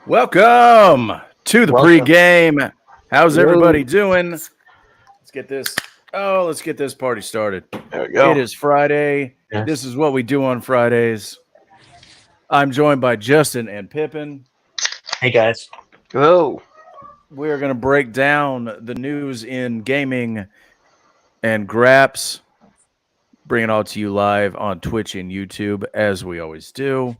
Welcome to the Welcome. pregame. How's Hello. everybody doing? Let's get this. Let's get this party started. There we go. It is Friday. Yes. This is what we do on Fridays. I'm joined by Justin and Pippin. Hey guys. Hello. We are going to break down the news in gaming and graps. Bring it all to you live on Twitch and YouTube, as we always do.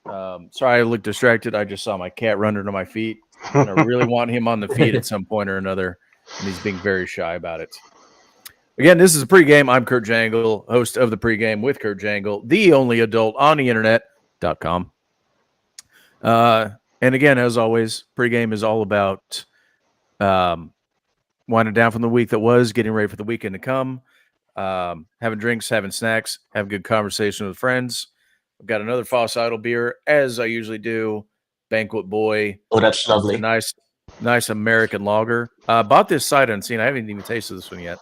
Sorry, I look distracted. I just saw my cat run under my feet. And I really want him on the feet at some point or another, and he's being very shy about it. Again, this is a pregame. I'm Kurt Jangle, host of the pregame with Kurt Jangle, the only adult on the internet.com. And again, as always, pregame is all about winding down from the week that was, getting ready for the weekend to come, having drinks, having snacks, having good conversation with friends. I've got another Foss Idle beer, as I usually do. Banquet Boy. Oh, that's lovely. It's a nice American lager. Bought this sight unseen. I haven't even tasted this one yet.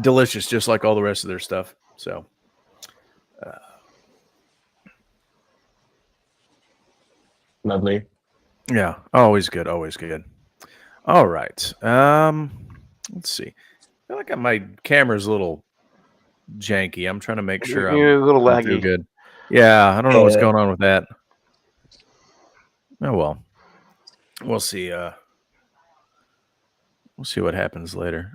Delicious, just like all the rest of their stuff. So, Lovely. yeah, always good, always good. All right. Let's see. I feel like my camera's a little janky. I'm trying to make sure You're a little I'm too laggy. good. Yeah, I don't know what's going on with that. Oh well, we'll see. We'll see what happens later.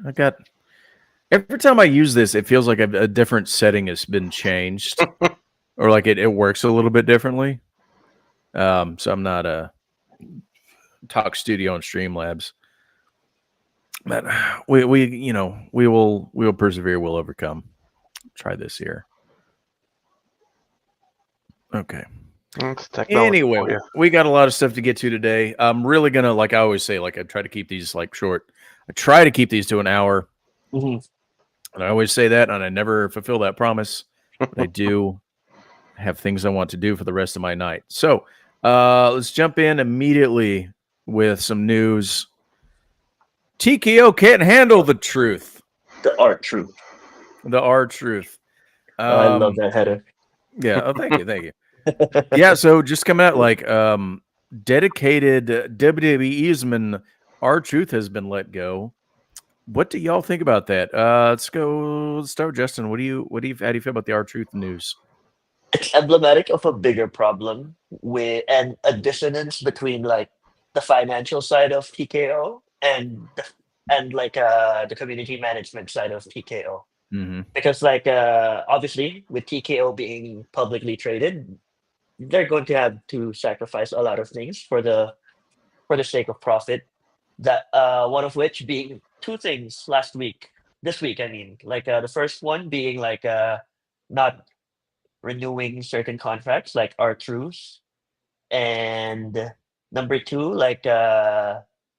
Every time I use this, it feels like a different setting has been changed, or like it works a little bit differently. So I'm not a Talk Studio and Streamlabs, but we will persevere. We'll overcome. Try this here. Okay. Anyway, we got a lot of stuff to get to today. I'm really gonna, like I always say, like I try to keep these like short. I try to keep these to an hour, and I always say that, and I never fulfill that promise. But I do have things I want to do for the rest of my night. So let's jump in immediately with some news. TKO can't handle the truth. The R-Truth. The R-Truth. I love that header. Yeah. Oh, thank you. Thank you. Yeah. So just coming out like dedicated WWEisman R-Truth has been let go. What do y'all think about that? Let's start with Justin. How do you feel about the R-Truth news? It's emblematic of a bigger problem and a dissonance between like the financial side of TKO and the community management side of TKO. Mm-hmm. Because like obviously with TKO being publicly traded, they're going to have to sacrifice a lot of things for the sake of profit. That one of which being two things this week. I mean, like the first one being like not renewing certain contracts like R-Truths, and number two, like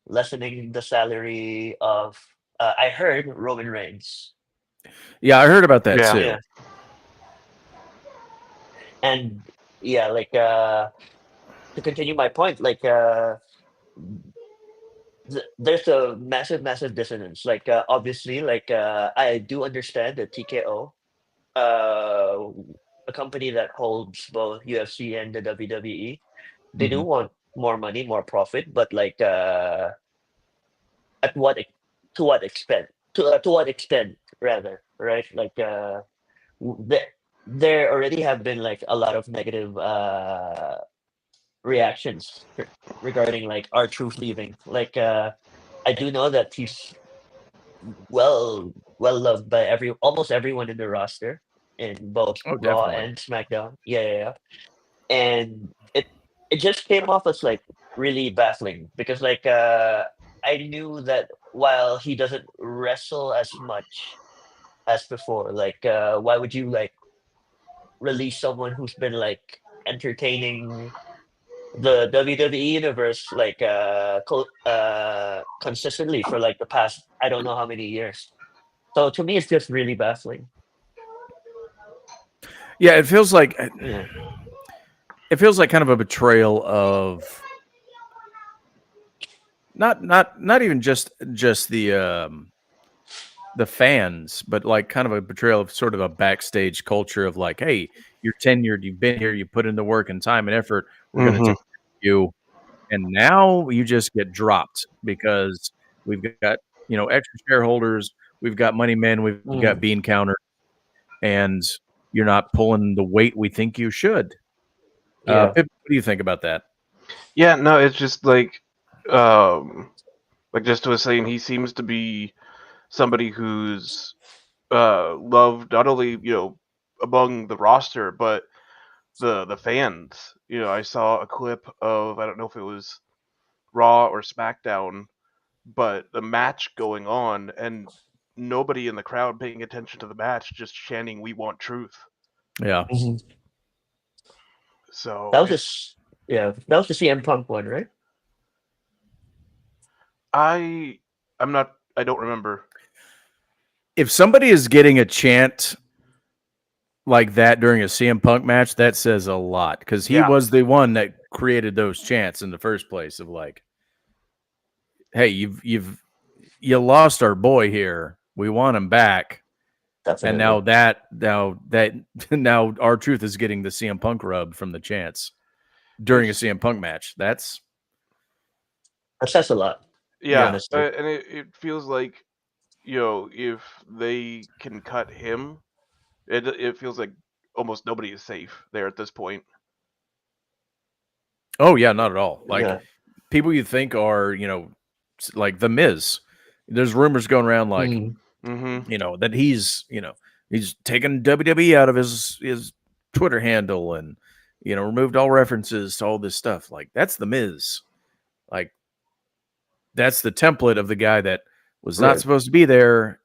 lessening the salary of I heard Roman Reigns. Yeah, I heard about that too. Yeah. And yeah, like to continue my point, like there's a massive dissonance. Like obviously, like I do understand that TKO, a company that holds both UFC and the WWE, they do want more money, more profit, but like at what to what extent? To what extent rather, right? Like there already have been like a lot of negative reactions regarding like R-Truth leaving. Like I do know that he's well loved by almost everyone in the roster in both Raw and SmackDown. Yeah. And it just came off as like really baffling because like I knew that while he doesn't wrestle as much as before, like why would you like release someone who's been like entertaining the WWE universe like consistently for like the past I don't know how many years. So to me, it's just really baffling. Yeah, it feels like kind of a betrayal of not even just the fans, but like kind of a betrayal of sort of a backstage culture of like, hey, you're tenured, you've been here, you put in the work and time and effort. We're going to Mhm. take you, and now you just get dropped because we've got extra shareholders, we've got money men, we've got bean counter, and you're not pulling the weight we think you should. Yeah. Pip, what do you think about that? Yeah, no, it's just like just was saying, he seems to be somebody who's loved not only among the roster but the fans. I saw a clip of, I don't know if it was Raw or SmackDown, but the match going on and nobody in the crowd paying attention to the match, just chanting "We want truth." Yeah. So That was just that was the CM Punk one, right? I'm not, I don't remember. If somebody is getting a chant like that during a CM Punk match, that says a lot, because he Yeah. was the one that created those chants in the first place of like, hey, you lost our boy here. We want him back. And Definitely. now our truth is getting the CM Punk rub from the chants during a CM Punk match. That says a lot. Yeah, Honestly. and it feels like, if they can cut him, it feels like almost nobody is safe there at this point. Oh yeah, not at all. Like Yeah. people you think are, like the Miz. There's rumors going around like, Mm-hmm. that he's taken WWE out of his Twitter handle and removed all references to all this stuff. Like that's the Miz. Like that's the template of the guy that was not Right. supposed to be there,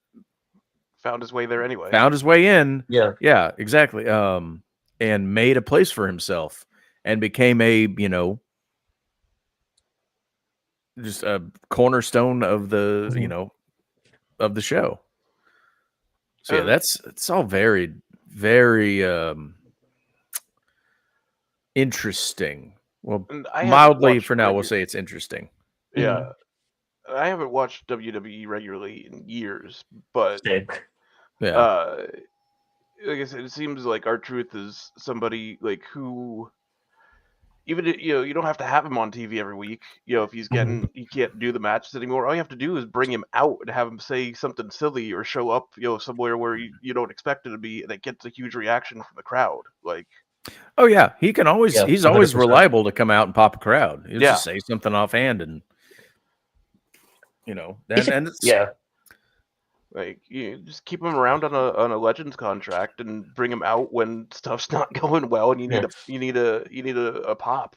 Found his way there anyway. found his way in. Yeah. Yeah, exactly. And made a place for himself and became a, just a cornerstone of the, of the show. So yeah, it's all very, very interesting. Well, And I haven't mildly watched for now, we'll say it's interesting. Yeah, I haven't watched WWE regularly in years, but Same. Yeah. Like I said, it seems like R-Truth is somebody like who, even you don't have to have him on TV every week. If he can't do the matches anymore, all you have to do is bring him out and have him say something silly or show up somewhere where you don't expect it to be, and it gets a huge reaction from the crowd. Like, Oh yeah, he's always 100%. reliable to come out and pop a crowd. He'll Yeah. just say something offhand and it's Yeah. like, you just keep him around on a Legends contract and bring him out when stuff's not going well and you need a pop.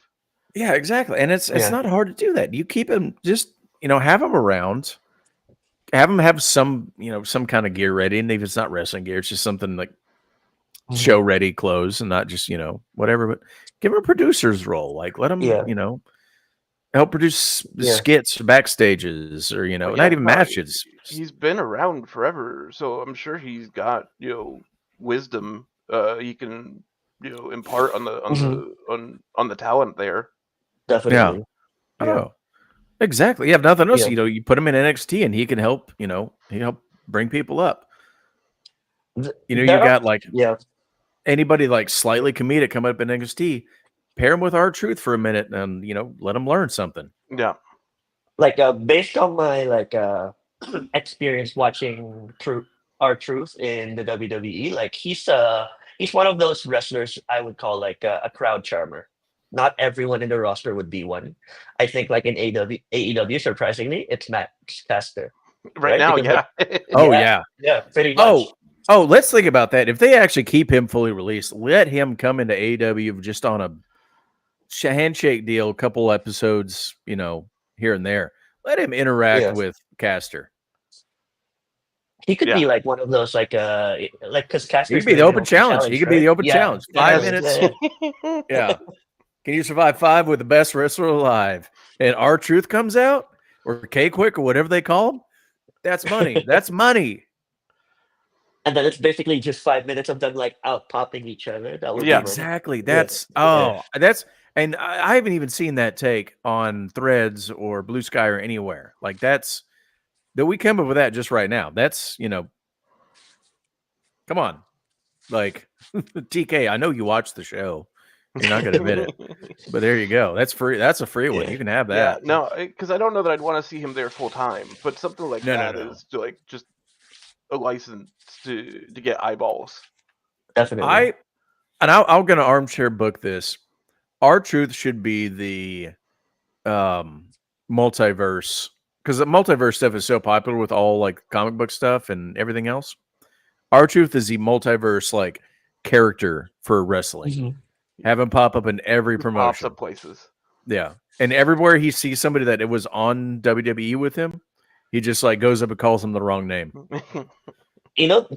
Yeah, exactly. And it's not hard to do that. You keep him, just have him around, have him have some some kind of gear ready, and if it's not wrestling gear, it's just something like show ready clothes and not just whatever. But give him a producer's role, like let him help produce skits, backstages, or not even matches. He's been around forever, so I'm sure he's got wisdom he can impart on the talent there. Definitely. Yeah. Oh, exactly. You have nothing else. Yeah. You put him in NXT and he can help. He help bring people up. You got like anybody like slightly comedic come up in NXT, pair him with R-Truth for a minute and let him learn something. Yeah. Like based on my experience watching R-Truth in the WWE, like he's one of those wrestlers I would call like a crowd charmer. Not everyone in the roster would be one. I think like in AEW, surprisingly, it's Matt Caster. Right now, because, yeah. Yeah, pretty much. Oh, let's think about that. If they actually keep him fully released, let him come into AEW just on a handshake deal, a couple episodes, here and there. Let him interact with Caster. He could be like one of those because Caster. He could be the open challenge. He could be the open challenge. 5 minutes. Yeah. Can you survive 5 with the best wrestler alive? And R-Truth comes out, or K-Quick, or whatever they call him. That's money. That's money. And then it's basically just 5 minutes of them like out popping each other. That would be exactly. That's and I haven't even seen that take on Threads or Blue Sky or anywhere. Like that we come up with that just right now. That's come on, like TK, I know you watch the show. You're not gonna admit it, but there you go. That's free. That's a free one. You can have Yeah, that. no, because I don't know that I'd want to see him there full time, but something like No, that is like just a license to get eyeballs. Definitely. I'm gonna armchair book this. Our truth should be the multiverse, because the multiverse stuff is so popular with all like comic book stuff and everything else. Our truth is the multiverse like character for wrestling. Mhm. Have him pop up in every Pops promotion. up places. Yeah. And everywhere he sees somebody that it was on WWE with him, he just like goes up and calls him the wrong name. You know,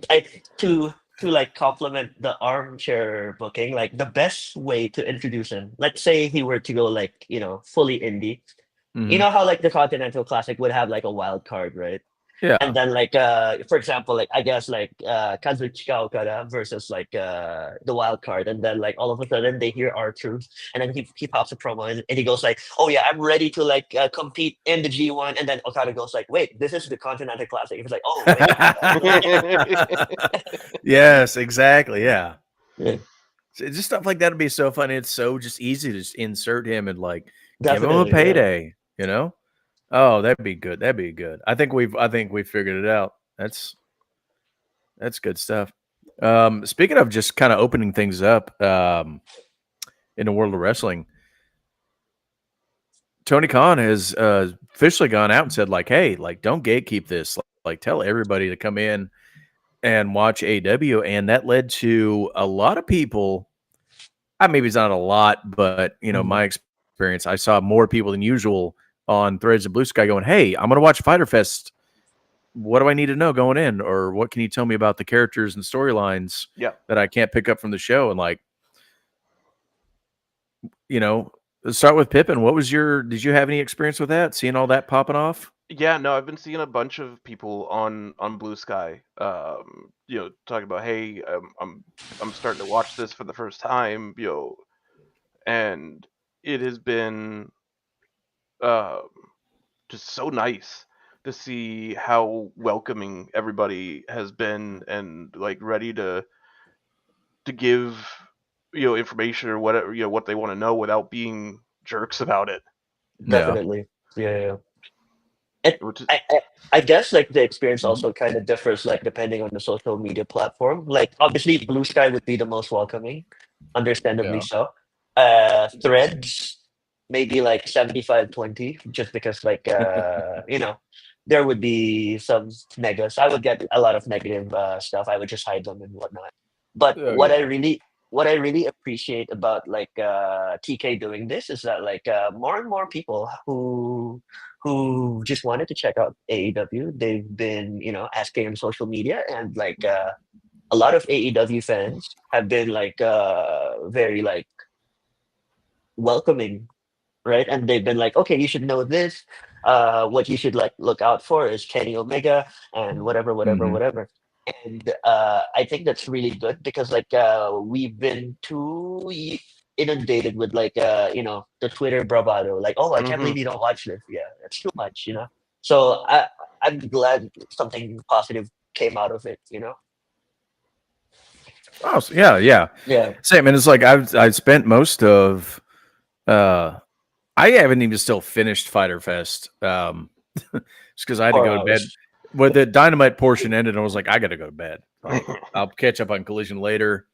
to like complement the armchair booking, like the best way to introduce him. Let's say he were to go like fully indie. You Mhm. know how like the Continental Classic would have like a wild card, right? Yeah. And then like for example, like I guess like Kazuchika Okada versus like the wild card, and then like all of a sudden they hear our truth, and then he pops a promo, and he goes like, oh yeah, I'm ready to like compete in the G1, and then Okada goes like, wait, this is the Continental Classic. He's like, oh wait. Yes, exactly. Yeah. Yeah, Just stuff like that would be so funny. It's so just easy to just insert him and like give him a definitely, yeah. payday, you know? Oh, that'd be good. That'd be good. I think we've figured it out. That's good stuff. Speaking of just kind of opening things up in the world of wrestling, Tony Khan has officially gone out and said like, "Hey, like don't gatekeep this. Like tell everybody to come in and watch AEW." And that led to a lot of people. Maybe it's not a lot, but Mhm. my experience, I saw more people than usual on Threads and Blue Sky going, "Hey, I'm gonna watch Fighter Fest. What do I need to know going in, or what can you tell me about the characters and storylines Yeah. that I can't pick up from the show?" And like, you know, let's start with Pippin. Did you have any experience with that? Seeing all that popping off? Yeah, no, I've been seeing a bunch of people on Blue Sky, talking about, hey, I'm starting to watch this for the first time, and it has been um, just so nice to see how welcoming everybody has been and like ready to give information or whatever what they want to know without being jerks about it. Yeah. Definitely, yeah, yeah. And Which is I guess like the experience Mhm. also kind of differs like depending on the social media platform. Like obviously Blue Sky would be the most welcoming, understandably Yeah. so. Threads maybe like 75-20, just because like there would be some negatives. I would get a lot of negative stuff. I would just hide them and whatnot. But Oh yeah. what I really appreciate about like TK doing this is that like more and more people who just wanted to check out AEW. They've been, asking on social media, and like a lot of AEW fans have been like very like welcoming, right? And they've been like, okay, you should know this. What you should like look out for is Kenny Omega and whatever, whatever, Mhm. whatever. And I think that's really good because like we've been too inundated with like the Twitter bravado, like, oh, I can't hmm believe you don't watch this. Yeah, it's too much. So I'm glad something positive came out of it. Oh yeah, yeah. Yeah. Same. And it's like I've spent most of uh I haven't even still finished Fighter Fest. Just because I had to 4 go to bed. hours. When the dynamite portion ended, I was like, I gotta go to bed. Like, I'll catch up on Collision later.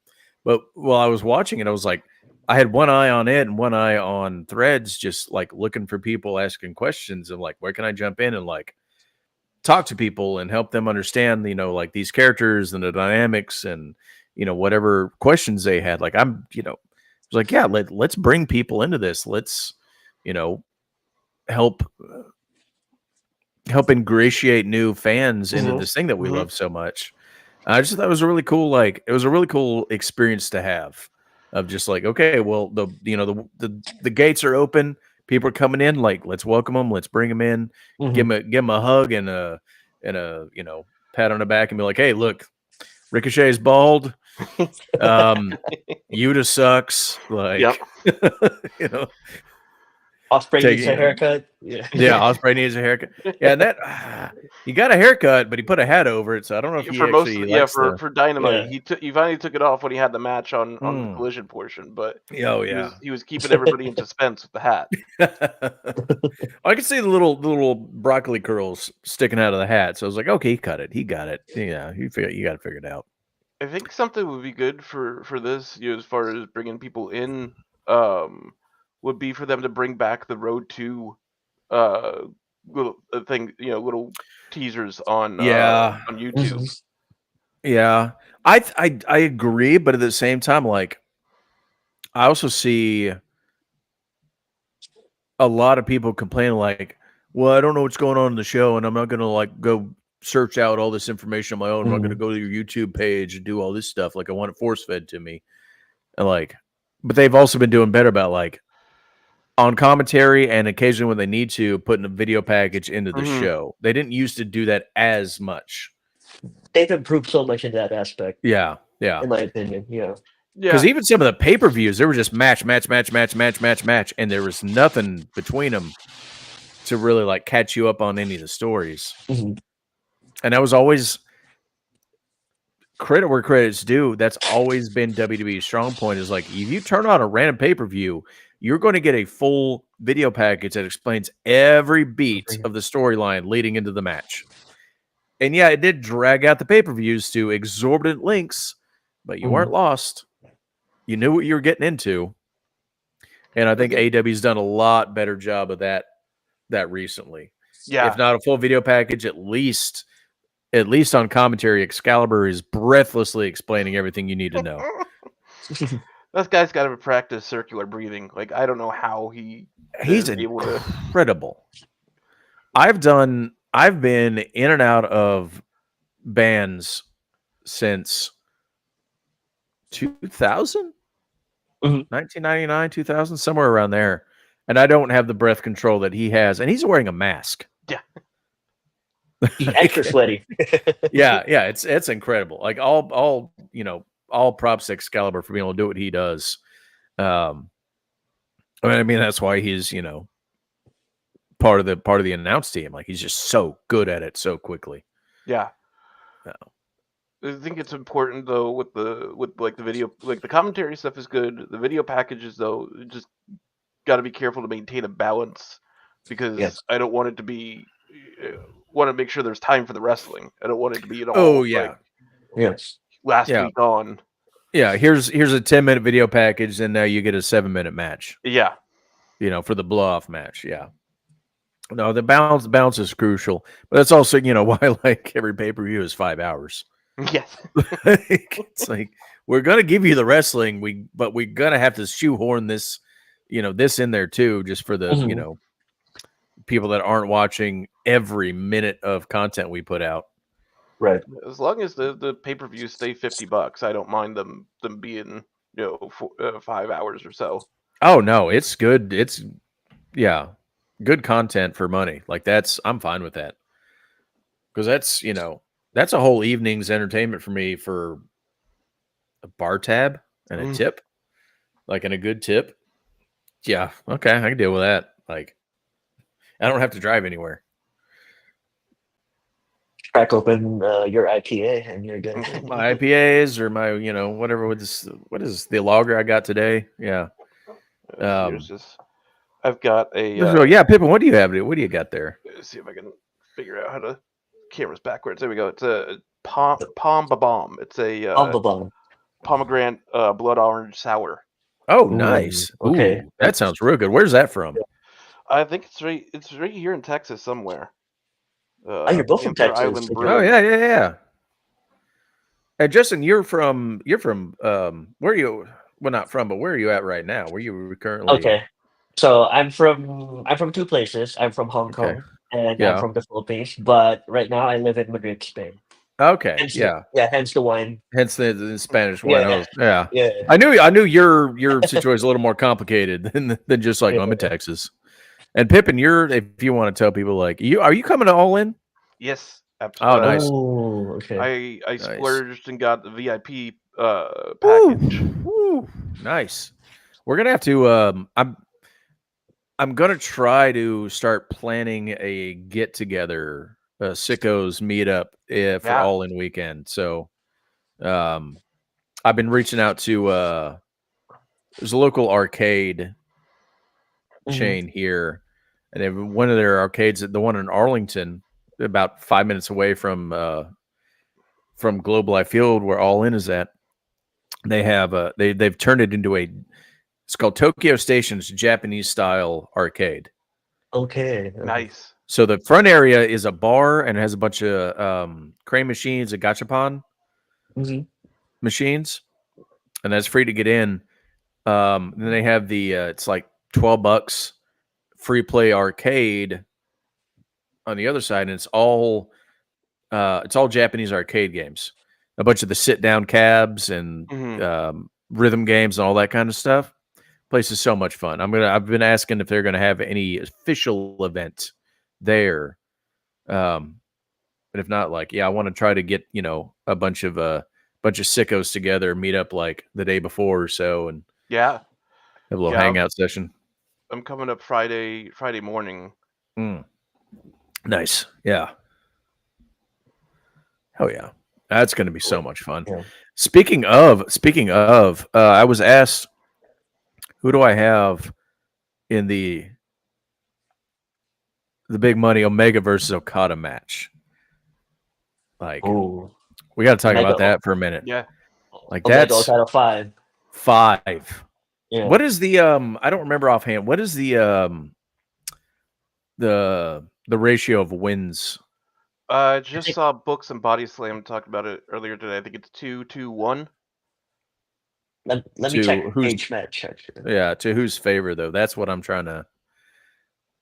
But while I was watching it, I was like, I had one eye on it and one eye on Threads, just like looking for people asking questions and like, where can I jump in and like talk to people and help them understand, like these characters and the dynamics and whatever questions they had. Like I was like, yeah, let's bring people into this. Let's, you know, help ingratiate new fans into Mhm. this thing that we hmm love so much. I just thought it was a really cool, like it was a really cool experience to have of just like, okay, well, the gates are open, people are coming in, like let's welcome them, let's bring them in, Mhm. give them a hug and a pat on the back and be like, hey, look, Ricochet's bald, um, Yuta sucks, Yep. like you know, Osprey needs Taking a haircut. Yeah. yeah, Osprey needs a haircut. Yeah, and that he got a haircut, but he put a hat over it, so I don't know if he For most of actually the, yeah, likes the. for Dynamite, Yeah. he finally took it off when he had the match on the Mm. collision portion, but Oh yeah. he was keeping everybody in suspense with the hat. I could see the little broccoli curls sticking out of the hat, so I was like, okay, he cut it, he got it. Yeah, you got it figured out. I think something would be good for this, as far as bringing people in, um, would be for them to bring back the Road to little thing, little teasers Yeah, on YouTube. Mhm. yeah. I agree, but at the same time, like I also see a lot of people complaining, like, well, I don't know what's going on in the show, and I'm not gonna like go search out all this information on my own. I'm not gonna Mhm. go to your YouTube page and do all this stuff. Like I want it force fed to me, and like, but they've also been doing better about like on commentary and occasionally when they need to putting a video package into the Hmm. show. They didn't used to do that as much. They've improved so much in that aspect, Yeah, yeah. in my opinion. Yeah. Because Yeah, even some of the pay per views, they were just match, and there was nothing between them to really like catch you up on any of the stories. Mhm. And that was always credit where credit's due. That's always been WWE's strong point. Is like if you turn on a random pay per view, you're going to get a full video package that explains every beat of the storyline leading into the match. And yeah, it did drag out the pay per views to exorbitant lengths, but you weren't lost. You knew what you were getting into. And I think AEW's done a lot better job of that recently. yeah. If not a full video package, at least on commentary, Excalibur is breathlessly explaining everything you need to know. That guy's got to practice circular breathing. Like I don't know how He's is able to. incredible. I've been in and out of bands since 2000, 1999, 2000, somewhere around there. And I don't have the breath control that he has. And he's wearing a mask. Yeah. He's extra sweaty. yeah, it's incredible. Like all props to Excalibur for being able to do what he does. I mean that's why he's, part of the announce team. Like he's just so good at it so quickly. Yeah. Yeah. I think it's important though with like the video, like the commentary stuff is good. The video packages though, just got to be careful to maintain a balance because Yes. I don't want it to be. Want to make sure there's time for the wrestling. I don't want it to be Oh yeah. like Yes. last week on. Yeah, here's a 10-minute video package, and now you get a 7-minute match. Yeah. For the blow off match. Yeah. No, the balance is crucial, but that's also why like every pay per view is 5 hours. Yes. It's like we're gonna give you the wrestling, but we're gonna have to shoehorn this, this in there too, just for the people that aren't watching every minute of content we put out. Right. As long as the pay per views stay $50, I don't mind them being 5 hours or so. Oh no, it's good. It's good content for money. Like I'm fine with that because that's a whole evening's entertainment for me for a bar tab and a tip, like and a good tip. Yeah, okay, I can deal with that. Like I don't have to drive anywhere. Crack open your IPA and you're good. My IPAs or my whatever what is the lager I got today? Yeah. I've got a. Yeah, Pippin, what do you have? What do you got there? Let's see if I can figure out how to. Camera's backwards. There we go. It's a Palm Bomb. It's a pomegranate blood orange sour. Oh, nice. Okay, ooh, that sounds real good. Where's that from? I think it's right here in Texas somewhere. You're both from Panther Texas. Island Okay. Oh Brewing. yeah. And Justin, you're from where are you? Well, not from, but where are you at right now? Where you currently? Okay, so I'm from two places. I'm from Hong Kong and I'm from the Philippines, but right now I live in Madrid, Spain. Okay, Hence hence the wine. Hence the Spanish wine. Yeah. I knew your situation is a little more complicated than just like I'm in Texas. And Pippin, if you want to tell people like are you coming to All In? Yes, absolutely. Oh, nice. Oh, okay. I splurged and got the VIP package. Ooh, nice. We're gonna have to. I'm gonna try to start planning a get together, a sickos meetup for Yeah. all in weekend. So I've been reaching out to there's a local arcade chain here, and they have one of their arcades, the one in Arlington, about 5 minutes away from Globe Life Field, where All In is at. They have they've turned it into it's called Tokyo Station's Japanese style arcade. Okay. Nice. So the front area is a bar and it has a bunch of crane machines and gachapon machines, and that's free to get in. Then they have the it's like $12 free play arcade on the other side, and it's all Japanese arcade games. A bunch of the sit down cabs and rhythm games and all that kind of stuff. Place is so much fun. I've been asking if they're gonna have any official event there. But if not, like, I want to try to get, a bunch of sickos together, meet up like the day before or so, and Yeah. have a little Yeah. hangout session. I'm coming up Friday morning. Nice. Yeah. Oh yeah. That's going to be so much fun. Yeah. Speaking of, I was asked, who do I have in the big money Omega versus Okada match? Like, we got to talk about that for a minute. Yeah. Like, Omega that's Okada 5. 5. Yeah. What is the I don't remember offhand. What is the ratio of wins? I just saw Books and Body Slam talk about it earlier today. I think it's 2-1. Let me check each match. Actually. Yeah, to whose favor though? That's what I'm trying to,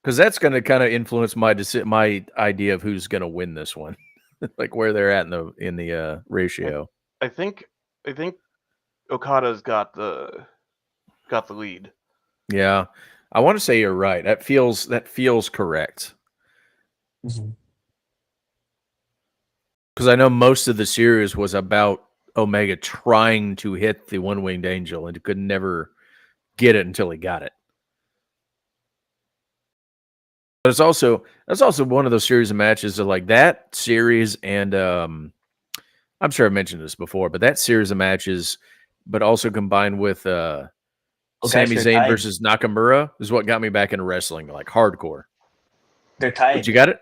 because that's going to kind of influence my idea of who's going to win this one, like where they're at in the ratio. I think Okada's got the lead. Yeah, I want to say you're right. That feels correct. Because I know most of the series was about Omega trying to hit the one-winged angel and could never get it until he got it. But that's also one of those series of matches that, like, that series, and I'm sure I've mentioned this before, but that series of matches, but also combined with Sami Zayn versus Nakamura, is what got me back into wrestling, like hardcore. They're tied. But you got it?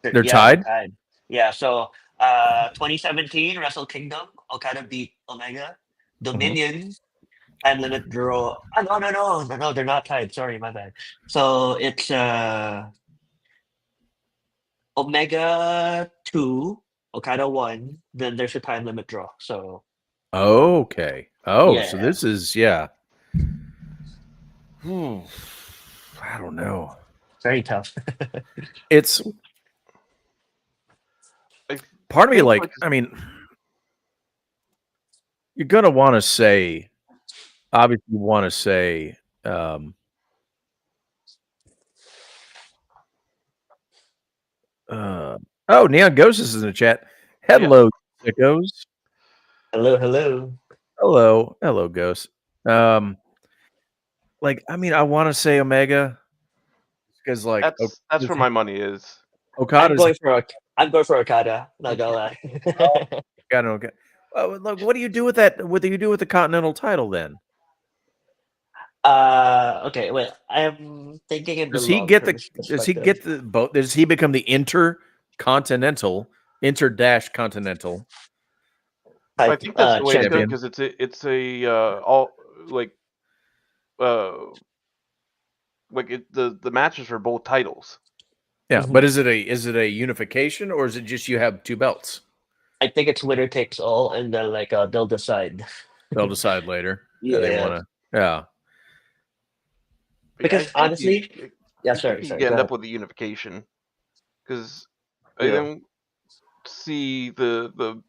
They're tied? They're tied. Yeah, so 2017 Wrestle Kingdom, Okada beat Omega. Dominion, time limit draw. No, they're not tied. Sorry, my bad. So it's Omega 2, Okada 1, then there's a time limit draw. So okay. Oh, yeah. So this is I don't know. Very tough. It's part of me, like, I mean, you're gonna want to say, obviously, you want to say, Neon Ghost is in the chat. Hello, sickos. Hello, Ghost. Like, I mean, I want to say Omega because, like, that's where my money is. Okada's. I'm going for Okada. Not gonna lie. Okay. Look, what do you do with that? What do you do with the Continental title then? Okay. Well, I'm thinking in Does the he long get term the? Does he get the both? Does he become the intercontinental? I think that's the way it's going, because it's a all like the matches for both titles. Yeah, but is it a unification, or is it just you have two belts? I think it's winner takes all, and then like they'll decide. They'll decide later. Yeah, they want to. Yeah. Because honestly, sorry. You end up with a unification, because I don't see the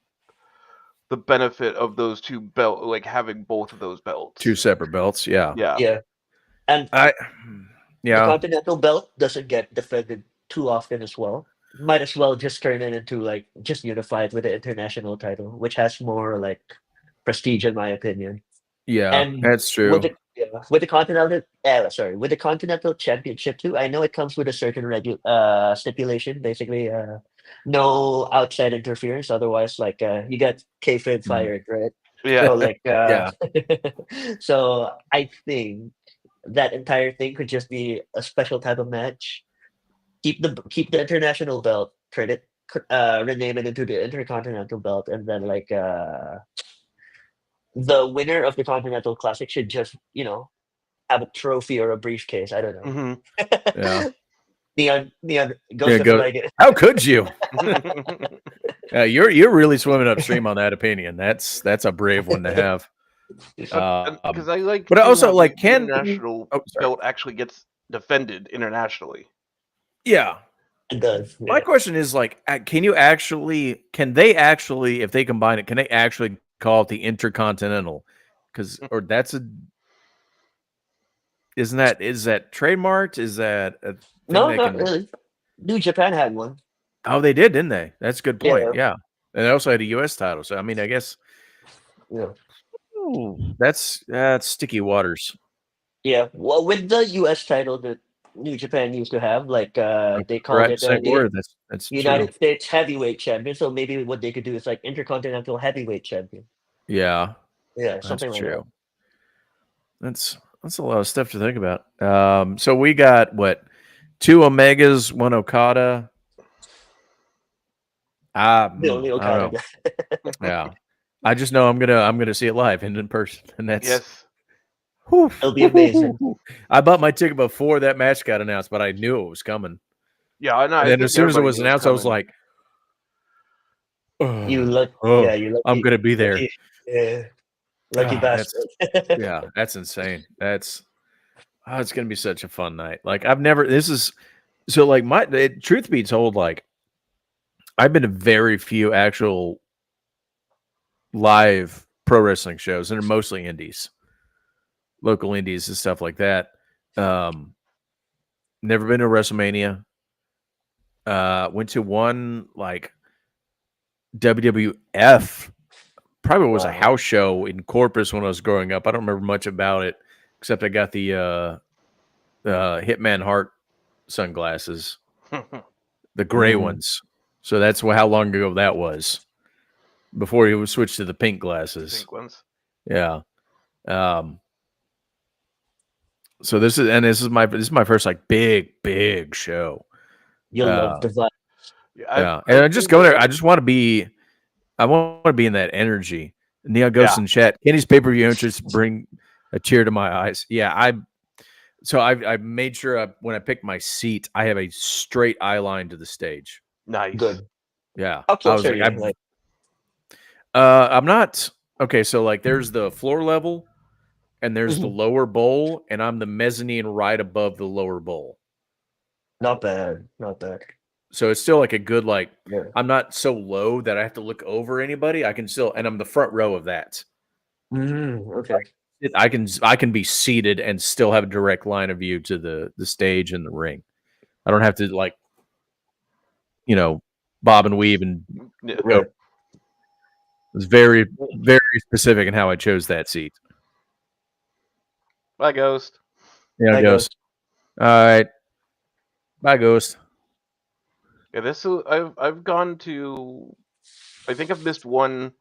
benefit of those two belts, like having both of those belts. Two separate belts. Yeah. And the Continental belt doesn't get defended too often as well. Might as well just turn it into like just unified with the international title, which has more like prestige in my opinion. Yeah, And that's true. with the with the Continental Championship too. I know it comes with a certain stipulation, basically, no outside interference. Otherwise, like you get kayfabe Mm. fired, right? Yeah. So like, Yeah. so I think that entire thing could just be a special type of match. Keep the international belt, rename it into the intercontinental belt, and then like the winner of the Continental Classic should just have a trophy or a briefcase. I don't know. hmm Yeah. Neon, Yeah. Ghost of Go. Flag. How could you? You're really swimming upstream on that opinion. That's a brave one to have. Because I like But seeing also how the like can international oh sorry. belt actually gets defended internationally. Yeah. It does. My Yeah. question is like, can they actually, if they combine it, can they actually call it the Intercontinental? Because or that's a is that trademarked? Is that a thing No, they not can? really. New Japan had one. Oh, they did, didn't they? That's a good point. Yeah. Yeah, and they also had a U.S. title. So I mean, I guess Yeah. that's sticky waters. Yeah. Well, with the U.S. title that New Japan used to have, like they called Right, it same the word. That's true. United States Heavyweight Champion. So maybe what they could do is like Intercontinental Heavyweight Champion. Yeah, Yeah, that's something like that. true. That's a lot of stuff to think about. So we got what 2 Omegas, 1 Okada. The only I don't Okada know. guy. Yeah, I just know I'm gonna see it live and in person, and that's Yes. whew, It'll be amazing. I bought my ticket before that match got announced, but I knew it was coming. Yeah, no, And I then as think soon as it everybody was knew it was announced, I was coming. like, You oh, luck. oh Yeah, you I'm lucky. gonna be there. Lucky. Yeah. Lucky That's bastard. that's insane. It's gonna be such a fun night. Like I've never. This is so like truth be told, like I've been to very few actual live pro wrestling shows, and they're mostly indies, local indies and stuff like that. Never been to WrestleMania. Went to one like WWF. Probably was a Wow. house show in Corpus when I was growing up. I don't remember much about it, except I got the Hitman Hart sunglasses, the gray ones. So that's how long ago that was. Before he was switched to the pink glasses. Pink ones. Yeah. So this is my first like big show. You'll love the vibe. Yeah, and I just go there. I just want to be. I want to be in that energy. Neon Ghost in chat. Kenny's pay per view interests bring a tear to my eyes. Yeah, I made sure when I picked my seat, I have a straight eye line to the stage. Nice. Good. Yeah, How I close was are like, you? I'm not okay. So like, there's the floor level, and there's the Mhm. lower bowl, and I'm the mezzanine right above the lower bowl. Not bad. Not bad. So it's still like a good like. Yeah. I'm not so low that I have to look over anybody. I can still, and I'm the front row of that. Okay. I can be seated and still have a direct line of view to the stage and the ring. I don't have to like, bob and weave and Right. It's very specific in how I chose that seat. Bye, Ghost. Yeah, Bye, Ghost. All right. Bye, Ghost. Yeah, I've gone to. I think I've missed one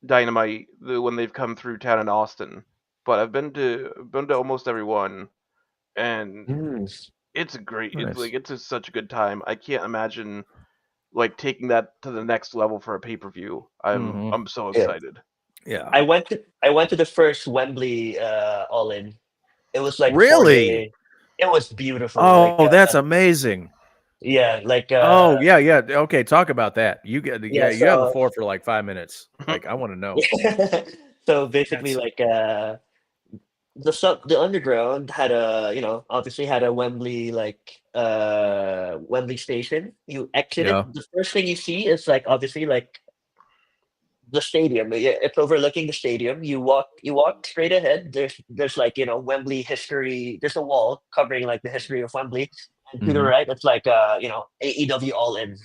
Dynamite when they've come through town in Austin, but I've been to almost every one, and it's a great. Nice. It's such a good time. I can't imagine like taking that to the next level for a pay per view. I'm so excited. Yeah. I went to the first Wembley All In. It was like Really? 4 days. It was beautiful. Oh, Like, that's amazing. yeah, like Oh, yeah. Okay, talk about that. You get you have the so floor for like 5 minutes. Like I want to know. so basically That's- like the underground had obviously had a Wembley Wembley station. You exit Yeah. it. The first thing you see is like obviously like the stadium. It's overlooking the stadium. You walk straight ahead. There's like Wembley history. There's a wall covering like the history of Wembley. And to the Mhm. right, it's like AEW All In.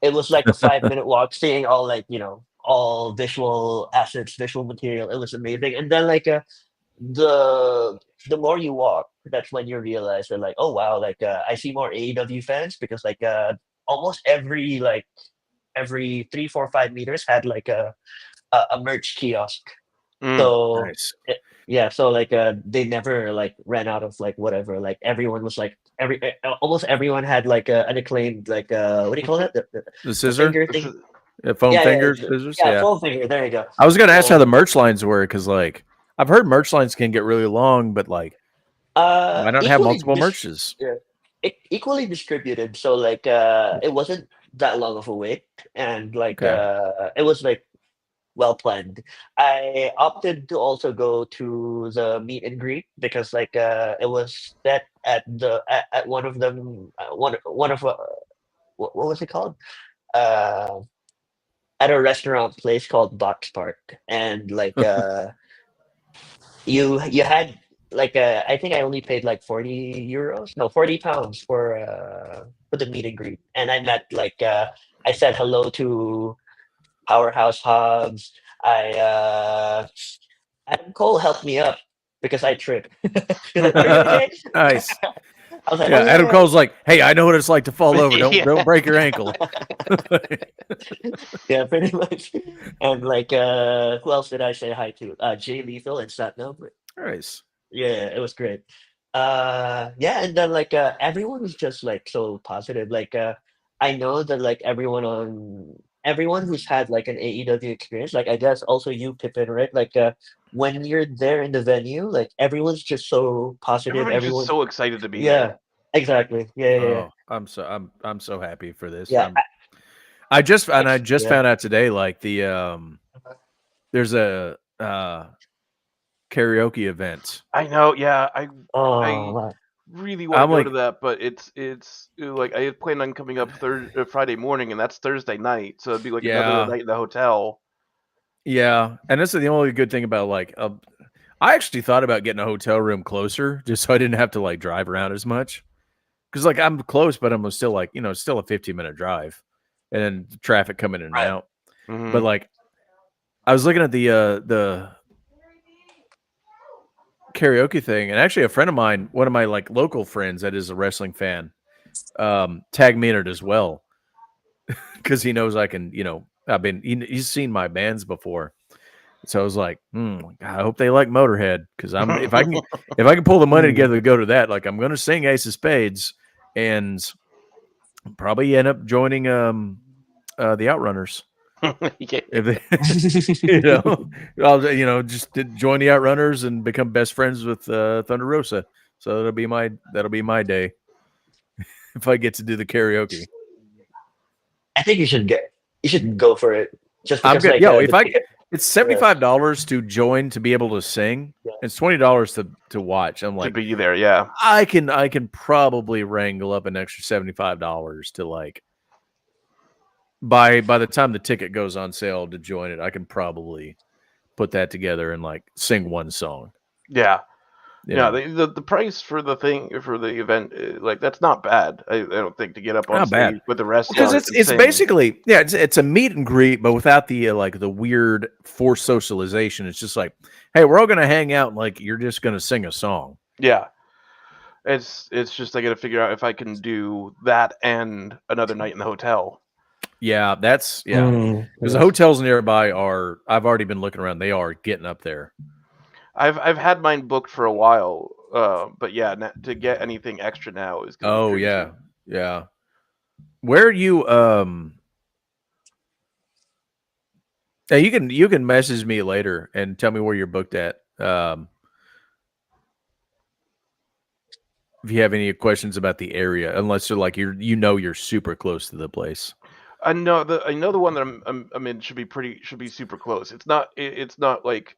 It was like a 5 minute walk, seeing all like all visual assets, visual material. It was amazing. And then like the more you walk, that's when you realize that like, oh wow, like I see more AEW fans because like almost every 3, 4, 5 meters had like a merch kiosk. Mm. So Nice. yeah, so like they never like ran out of like whatever. Like everyone was like almost everyone had like an acclaimed like what do you call that? The The scissor, finger thing. foam Yeah, finger scissors. yeah, Yeah. full finger. There you go. I was gonna ask how the And merch lines were because, like, I've heard merch lines can get really long, but like, why not have equally multiple merches? yeah, equally distributed. So like it wasn't that long of a wait, and like Okay. it was like well planned. I opted to also go to the meet and greet because like it was set at one of them one of what was it called? Uh, at a restaurant place called Box Park, and like you had like I think I only paid like 40 euros, no, 40 pounds for the meet and greet, and I met like I said hello to Powerhouse Hobbs. I Adam Cole helped me up because I tripped. He's like, "Are you okay?" Nice. I was like, "Oh Yeah, yeah, Adam yeah." Cole's like, hey, I know what it's like to fall over. Yeah. Don't break your ankle. Yeah, pretty much. And like, who else did I say hi to? Jay Lethal and Satnam. Nice. Yeah, it was great. Yeah, and then like everyone was just like so positive. Like I know that like everyone who's had like an AEW experience, like I guess also you, Pippin, right? Like when you're there in the venue, like everyone's just so positive. Everybody's just Everyone, so excited to be yeah, there. exactly. Yeah, yeah, yeah. Oh, I'm so happy for this. Yeah, I just yeah. found out today, like the there's a karaoke event. I know. Yeah, I Oh, wow. really want to I'm go to like, that, but it's like I had planned on coming up Friday morning, and that's Thursday night, so it'd be like another yeah, night in the hotel. yeah, and this is the only good thing about like I actually thought about getting a hotel room closer just so I didn't have to like drive around as much. Because like I'm close, but I'm still like, still a 15-minute drive, and then traffic coming in and Right. out. But Hmm. like I was looking at the karaoke thing, and actually a friend of mine, one of my like local friends that is a wrestling fan, tagged me in it as well because he knows I can. He's seen my bands before, so I was like, I hope they like Motorhead because I'm if I can pull the money Mm. together to go to that, like I'm going to sing Ace of Spades and probably end up joining the Outrunners. Yeah. If they, I'll just join the Outrunners and become best friends with Thunder Rosa. So that'll be my day if I get to do the karaoke. I think you should go for it just I'm because good. like Yo, the ticket. it's Yeah, $75 to join to be able to sing. yeah. It's $20 to watch. I'm To like, be there, yeah. I can probably wrangle up an extra $75 to like by the time the ticket goes on sale to join it, I can probably put that together and like sing one song. Yeah. You Yeah, know, the price for the event, like that's not bad. I don't think to get up on not bad. stage with the rest Because No. and it's sing. basically it's a meet and greet, but without the like the weird forced socialization. It's just like, hey, we're all gonna hang out and like you're just gonna sing a song. Yeah, it's just I got to figure out if I can do that and another night in the hotel. Yeah, that's Mm, because the yes. hotels nearby are. I've already been looking around. They are getting up there. I've had mine booked for a while, but yeah, to get anything extra now is going to be Oh crazy. yeah, yeah. Where are you? You can message me later and tell me where you're booked at. If you have any questions about the area, unless you're like you're super close to the place. I know the one that I'm in should be super close. It's not like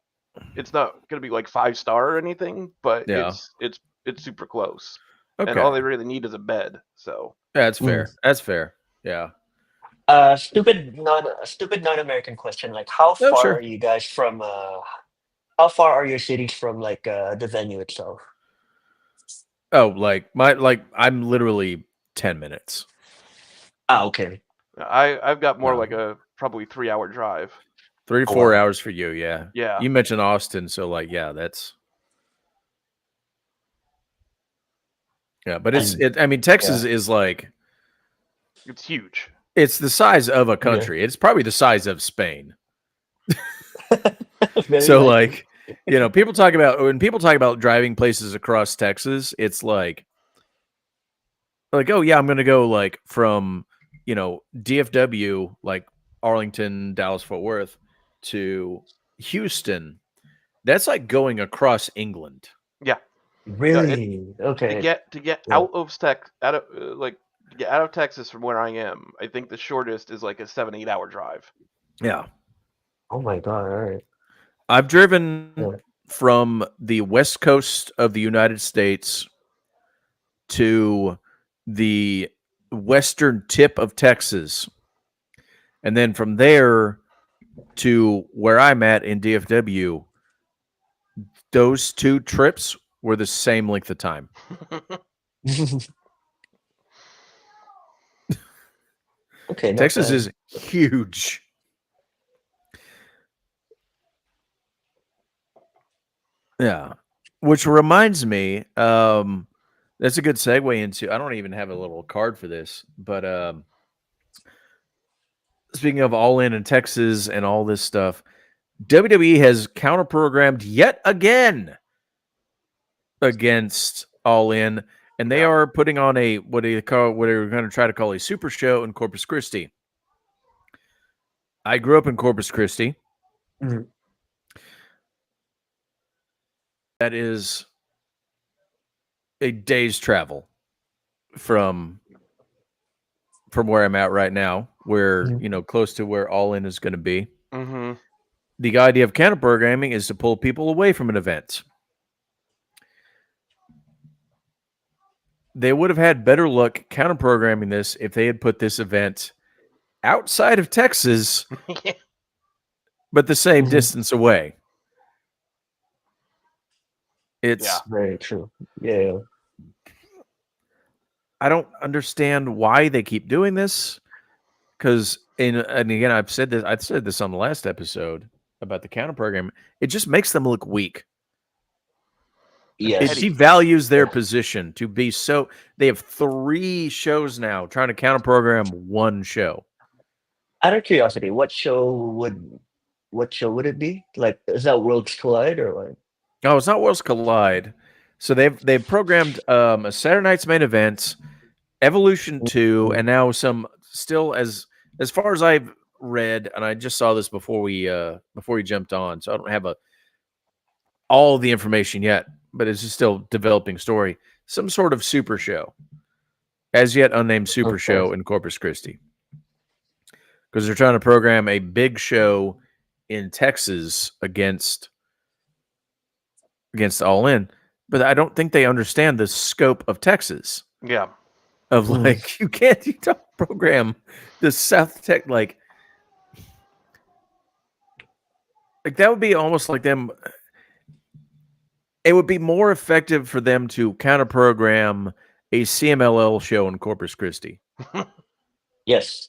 it's not going to be like 5 star or anything, but Yeah. it's super close. And Okay. all they really need is a bed. So That's Mm. fair. That's fair. Yeah. Stupid non-American question. Like, how Oh, far are sure. you guys from? How far are your cities from like the venue itself? Oh, I'm literally 10 minutes. Ah, okay. I've got more like No. a probably 3 hour drive. 3 to Oh 4 wow. hours for you, yeah. Yeah. You mentioned Austin, so like, yeah, that's Yeah, but And I mean, Texas is like It's huge. it's the size of a yeah, country. It's probably the size of Spain. very So likely. like, you know, people talk about when people talk about driving places across Texas, it's like oh yeah, I'm going to go like from, you know, DFW like Arlington, Dallas, Fort Worth to Houston. That's like going across England. Yeah. It, Really? Okay. to get Yeah. out of to get out of Texas from where I am, I think the shortest is like a 7-8 hour drive. Yeah. Oh my God. All right. I've driven Yeah. from the west coast of the United States to the western tip of Texas. And then from there to where I'm at in DFW, those two trips were the same length of time. Okay, not Texas bad. is huge. Yeah. Which reminds me, that's a good segue into I don't even have a little card for this, but speaking of All In Texas and all this stuff, WWE has counter programmed yet again against All In, and they Yeah. are putting on a what do you call what they're going to try to call a super show in Corpus Christi. I grew up in Corpus Christi. Mhm. That is a day's travel from where I'm at right now, where Mhm. you know close to where All In is going to be. Mm-hmm. The idea of counter programming is to pull people away from an event. They would have had better luck counter programming this if they had put this event outside of Texas, but the same Mhm. distance away. Yeah. It's Very true. Yeah. I don't understand why they keep doing this because and again I said this on the last episode about the counter program. It just makes them look weak. And It Yes. petty. devalues their Yeah. position to be so. They have 3 shows now trying to counter program one show. Out of curiosity, what show would it be? Like, is that Worlds Collide or what? Oh, it's not Worlds Collide. So they've programmed a Saturday night's main event, Evolution 2, Mhm. and now some still as far as I've read, and I just saw this before we jumped on, so I don't have all the information yet, but it's just still developing story. Some sort of super show, as yet unnamed super Okay. show in Corpus Christi, because they're trying to program a big show in Texas against All In, but I don't think they understand the scope of Texas. Yeah. Of Mm. like you don't program the South Tech like that would be almost like them. It would be more effective for them to counter program a CMLL show in Corpus Christi. Yes.